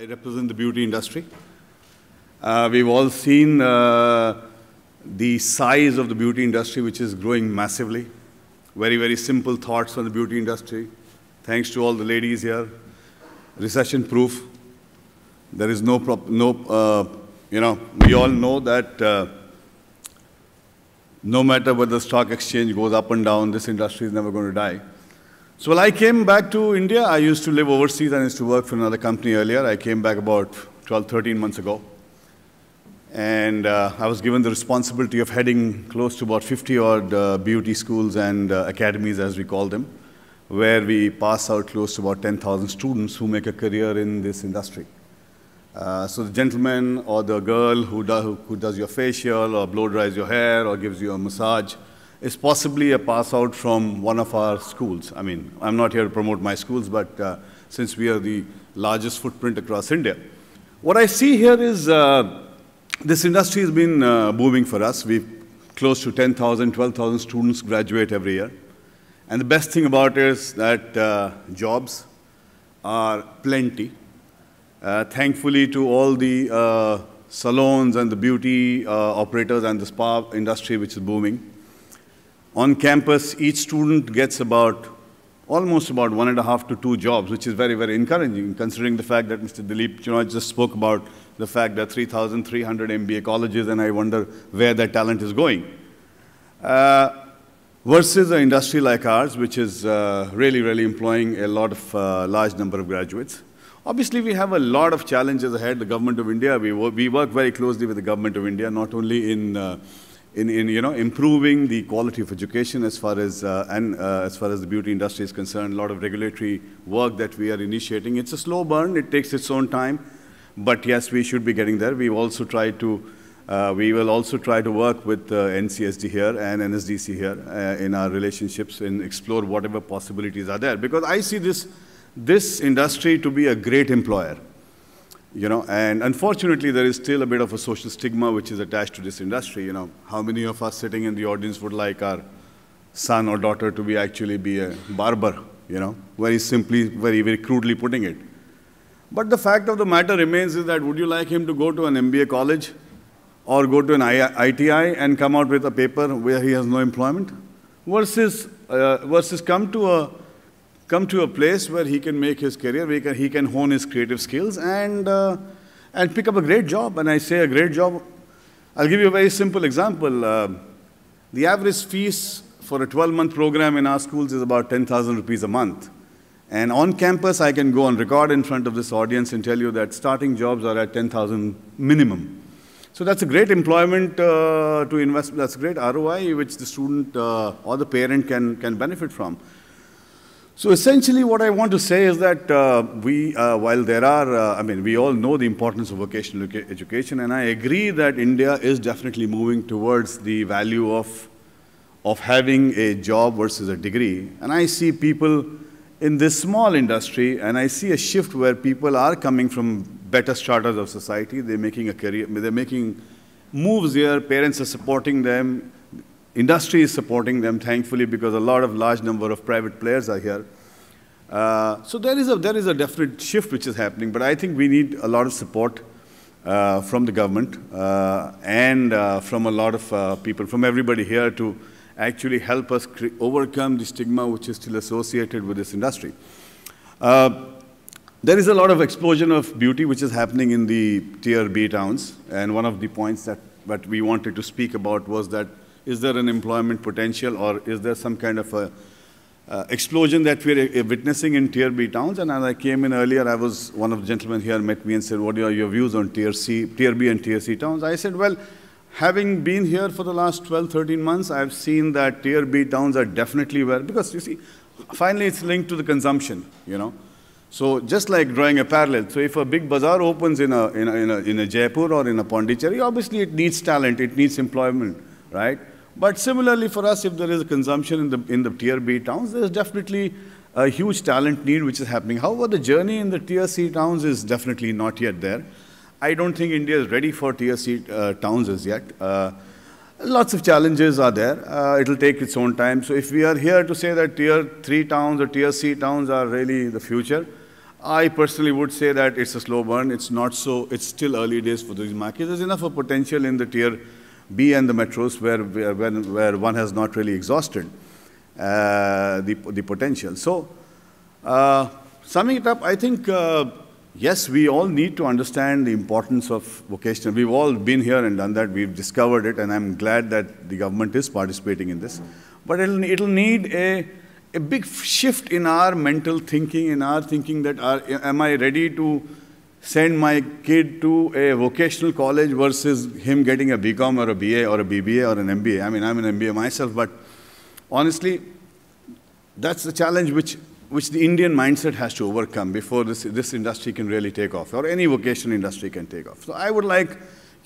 I represent the beauty industry. We've all seen the size of the beauty industry, which is growing massively. Very, very simple thoughts on the beauty industry. Thanks to all the ladies here. Recession-proof. There is we all know that no matter whether the stock exchange goes up and down, this industry is never going to die. So when I came back to India, I used to live overseas. I used to work for another company earlier. I came back about 12, 13 months ago. And I was given the responsibility of heading close to about 50-odd beauty schools and academies, as we call them, where we pass out close to about 10,000 students who make a career in this industry. So the gentleman or the girl who does your facial or blow dries your hair or gives you a massage is possibly a pass out from one of our schools. I mean, I'm not here to promote my schools, but since we are the largest footprint across India. What I see here is this industry has been booming for us. We've close to 10,000, 12,000 students graduate every year. And the best thing about it is that jobs are plenty. Thankfully to all the salons and the beauty operators and the spa industry, which is booming. On campus, each student gets almost about 1.5 to 2 jobs, which is very, very encouraging, considering the fact that Mr. Dilip just spoke about the fact that 3,300 MBA colleges, and I wonder where that talent is going. Versus an industry like ours, which is really, really employing a lot of large number of graduates. Obviously, we have a lot of challenges ahead. The government of India, we work very closely with the government of India, not only in improving the quality of education as far as the beauty industry is concerned. A lot of regulatory work that we are initiating. It's a slow burn. It takes its own time. But yes, we should be getting there. We will also try to work with NCSD here and NSDC here in our relationships and explore whatever possibilities are there. Because I see this industry to be a great employer. And unfortunately, there is still a bit of a social stigma which is attached to this industry. How many of us sitting in the audience would like our son or daughter to be a barber, very simply, very, very crudely putting it. But the fact of the matter remains is that would you like him to go to an MBA college or go to an ITI and come out with a paper where he has no employment versus come to a place where he can make his career, where he can hone his creative skills and pick up a great job. And I say a great job, I'll give you a very simple example. The average fees for a 12-month program in our schools is about 10,000 rupees a month. And on campus, I can go on record in front of this audience and tell you that starting jobs are at 10,000 minimum. So that's a great employment to invest. That's a great ROI which the student or the parent can benefit from. So essentially what I want to say is that while there are, we all know the importance of vocational education, and I agree that India is definitely moving towards the value of having a job versus a degree. And I see people in this small industry, and I see a shift where people are coming from better stratas of society. They're making a career, they're making moves here, parents are supporting them. Industry is supporting them, thankfully, because a large number of private players are here. So there is a definite shift which is happening, but I think we need a lot of support from the government and from a lot of people, from everybody here to actually help us overcome the stigma which is still associated with this industry. There is a lot of explosion of beauty which is happening in the Tier B towns, and one of the points that we wanted to speak about was that is there an employment potential or is there some kind of a explosion that we're witnessing in Tier B towns? And as I came in earlier, one of the gentlemen here met me and said, what are your views on Tier B and Tier C towns? I said, well, having been here for the last 12, 13 months, I've seen that Tier B towns are definitely where, because you see, finally it's linked to the consumption, So just like drawing a parallel, so if a big bazaar opens in a Jaipur or in a Pondicherry, obviously it needs talent, it needs employment, right? But similarly for us, if there is a consumption in the Tier B towns, there's definitely a huge talent need which is happening. However, the journey in the Tier C towns is definitely not yet there. I don't think India is ready for Tier C towns as yet. Lots of challenges are there. It'll take its own time. So if we are here to say that Tier 3 towns or Tier C towns are really the future, I personally would say that it's a slow burn. It's not so, it's still early days for these markets. There's enough of potential in the tier B and the metros where one has not really exhausted the potential. So, summing it up, I think, yes, we all need to understand the importance of vocational. We've all been here and done that. We've discovered it, and I'm glad that the government is participating in this. But it'll need a big shift in our mental thinking, in our thinking that am I ready to send my kid to a vocational college versus him getting a BCom or a BA or a BBA or an MBA. I mean, I'm an MBA myself, but honestly, that's the challenge which the Indian mindset has to overcome before this industry can really take off, or any vocational industry can take off. So I would like,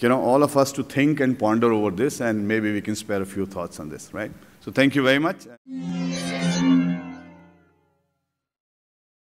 all of us to think and ponder over this, and maybe we can spare a few thoughts on this, right? So thank you very much.